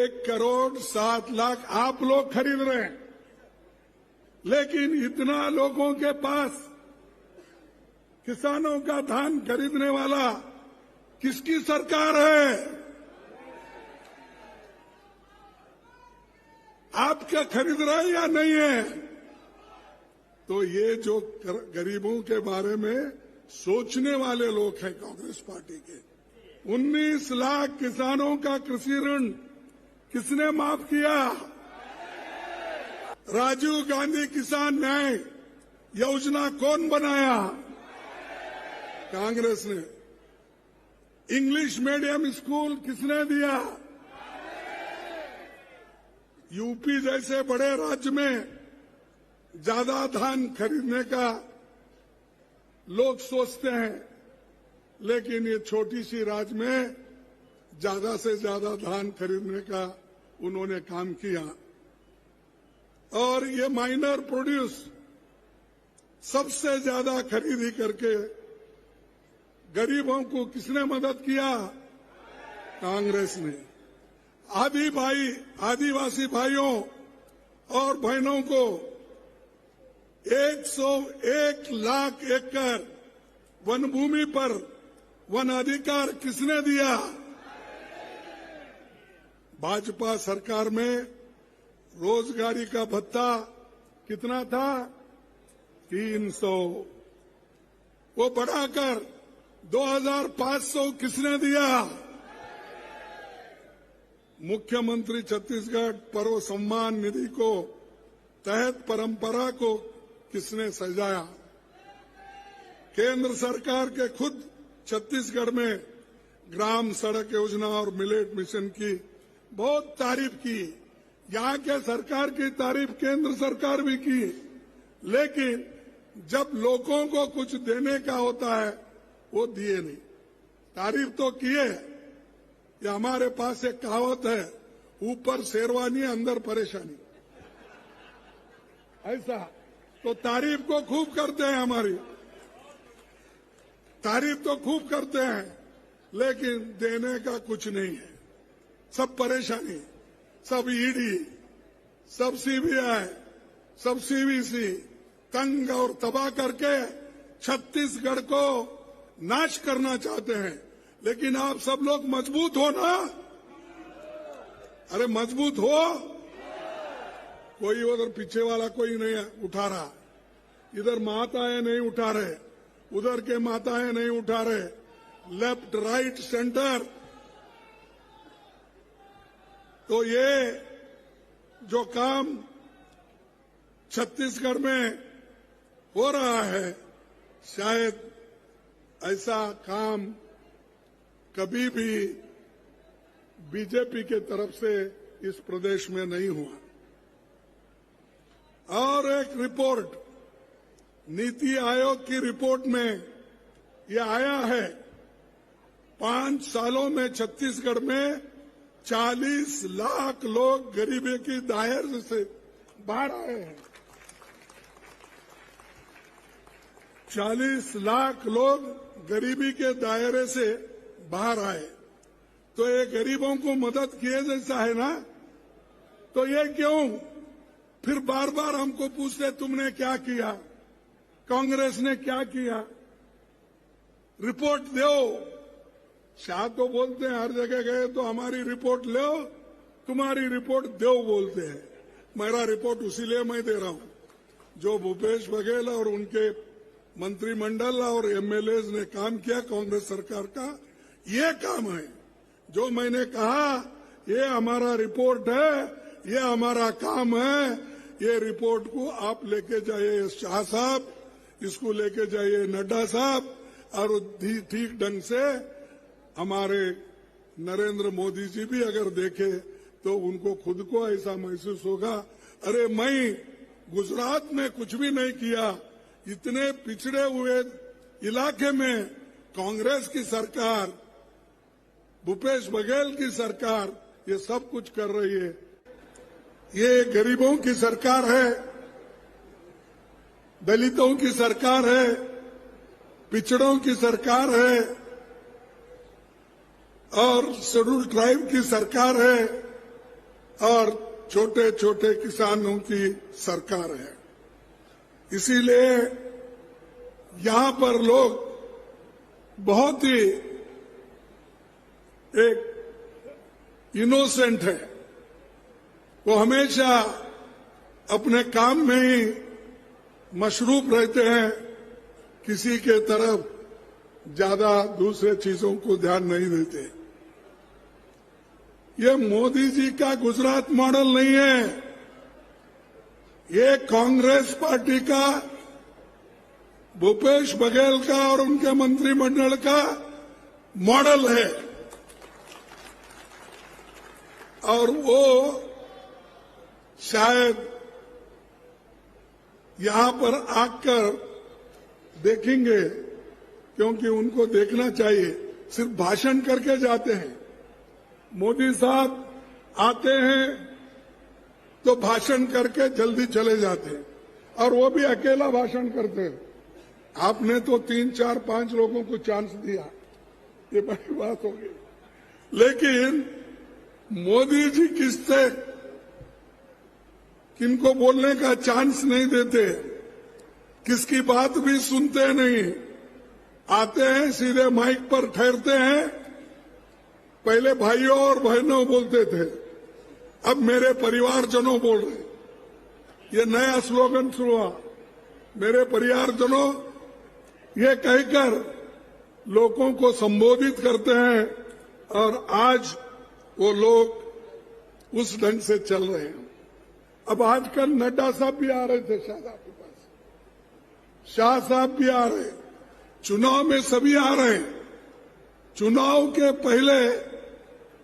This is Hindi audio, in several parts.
1,07,00,000 आप लोग खरीद रहे हैं, लेकिन इतना लोगों के पास किसानों का धान खरीदने वाला किसकी सरकार है? आप क्या खरीद रहे हैं या नहीं है? तो ये जो गरीबों के बारे में सोचने वाले लोग हैं कांग्रेस पार्टी के, 19 लाख किसानों का कृषि ऋण किसने माफ किया? राजीव गांधी किसान न्याय योजना कौन बनाया? कांग्रेस ने। इंग्लिश मीडियम स्कूल किसने दिया? यूपी जैसे बड़े राज्य में ज्यादा धान खरीदने का लोग सोचते हैं, लेकिन ये छोटी सी राज्य में ज्यादा से ज्यादा धान खरीदने का उन्होंने काम किया। और ये माइनर प्रोड्यूस सबसे ज्यादा खरीदी करके गरीबों को किसने मदद किया? कांग्रेस ने। आदिवासी भाइयों और बहनों को 101 लाख एकड़ वन भूमि पर वन अधिकार किसने दिया? भाजपा सरकार में रोजगारी का भत्ता कितना था? 300। वो बढ़ाकर 2,500 किसने दिया? मुख्यमंत्री छत्तीसगढ़ पर्व सम्मान निधि को तहत परंपरा को किसने सजाया? केंद्र सरकार के खुद छत्तीसगढ़ में ग्राम सड़क योजना और मिलेट मिशन की बहुत तारीफ की। यहाँ के सरकार की तारीफ केंद्र सरकार भी की, लेकिन जब लोगों को कुछ देने का होता है वो दिए नहीं। तारीफ तो किए। ये हमारे पास एक कहावत है, ऊपर शेरवानी अंदर परेशानी। ऐसा तो तारीफ को खूब करते हैं, हमारी तारीफ तो खूब करते हैं, लेकिन देने का कुछ नहीं है। सब परेशानी, सब ईडी, सब सीबीआई, सब सीवीसी तंग और तबाह करके छत्तीसगढ़ को नाश करना चाहते हैं। लेकिन आप सब लोग मजबूत हो ना? अरे मजबूत हो। कोई उधर पीछे वाला कोई नहीं उठा रहा, इधर माताएं नहीं उठा रहे, उधर के माताएं नहीं उठा रहे, लेफ्ट राइट सेंटर। तो ये जो काम छत्तीसगढ़ में हो रहा है, शायद ऐसा काम कभी भी बीजेपी के तरफ से इस प्रदेश में नहीं हुआ। और एक रिपोर्ट, नीति आयोग की रिपोर्ट में यह आया है, 5 सालों में छत्तीसगढ़ में 40 लाख लोग गरीबी की दायरे से बाहर आए हैं। 40 लाख लोग गरीबी के दायरे से बाहर आए। तो ये गरीबों को मदद किए जैसा है ना? तो ये क्यों फिर बार बार हमको पूछते तुमने क्या किया, कांग्रेस ने क्या किया? रिपोर्ट दो। शाह तो बोलते हैं हर जगह गए तो हमारी रिपोर्ट लो, तुम्हारी रिपोर्ट दो बोलते हैं। मेरा रिपोर्ट उसीलिए मैं दे रहा हूं जो भूपेश बघेल और उनके मंत्रिमंडल और एमएलए ने काम किया कांग्रेस सरकार का, ये काम है। जो मैंने कहा ये हमारा रिपोर्ट है, ये हमारा काम है। ये रिपोर्ट को आप लेके जाइए शाह साहब, इसको लेके जाइए नड्डा साहब, और ठीक ढंग से हमारे नरेंद्र मोदी जी भी अगर देखे तो उनको खुद को ऐसा महसूस होगा, अरे मैं गुजरात में कुछ भी नहीं किया, इतने पिछड़े हुए इलाके में कांग्रेस की सरकार, भूपेश बघेल की सरकार ये सब कुछ कर रही है। ये गरीबों की सरकार है, दलितों की सरकार है, पिछड़ों की सरकार है और शेड्यूल ट्राइब की सरकार है। और छोटे छोटे किसानों की सरकार है। इसीलिए यहां पर लोग बहुत ही एक इनोसेंट है। वो हमेशा अपने काम में ही मशरूफ रहते हैं, किसी के तरफ ज्यादा दूसरे चीजों को ध्यान नहीं देते। ये मोदी जी का गुजरात मॉडल नहीं है, ये कांग्रेस पार्टी का, भूपेश बघेल का और उनके मंत्रिमंडल का मॉडल है। और वो शायद यहां पर आकर देखेंगे, क्योंकि उनको देखना चाहिए। सिर्फ भाषण करके जाते हैं। मोदी साहब आते हैं तो भाषण करके जल्दी चले जाते हैं, और वो भी अकेला भाषण करते हैं। आपने तो 3, 4, 5 लोगों को चांस दिया, ये बड़ी बात होगी। लेकिन मोदी जी किससे किनको बोलने का चांस नहीं देते, किसकी बात भी सुनते नहीं। आते हैं, सीधे माइक पर ठहरते हैं। पहले भाइयों और बहनों बोलते थे, अब मेरे परिवारजनों बोल रहे। ये नया स्लोगन शुरू हुआ, मेरे परिवारजनों, ये कहकर लोगों को संबोधित करते हैं। और आज वो लोग उस ढंग से चल रहे हैं। अब आजकल नड्डा साहब भी आ रहे थे शायद आपके पास, शाह साहब भी आ रहे, चुनाव में सभी आ रहे हैं। चुनाव के पहले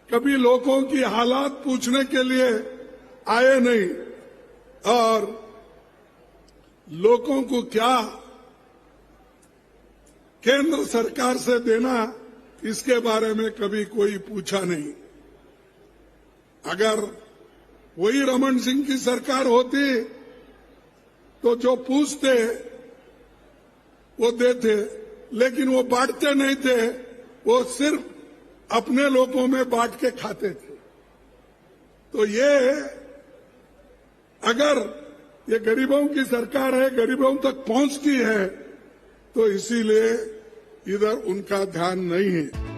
कभी लोगों की हालात पूछने के लिए आए नहीं, और लोगों को क्या केंद्र सरकार से देना, इसके बारे में कभी कोई पूछा नहीं। अगर वही रमन सिंह की सरकार होती तो जो पूछते वो देते, लेकिन वो बांटते नहीं थे, वो सिर्फ अपने लोगों में बांट के खाते थे। तो ये अगर ये गरीबों की सरकार है, गरीबों तक पहुंचती है, तो इसीलिए इधर उनका ध्यान नहीं है।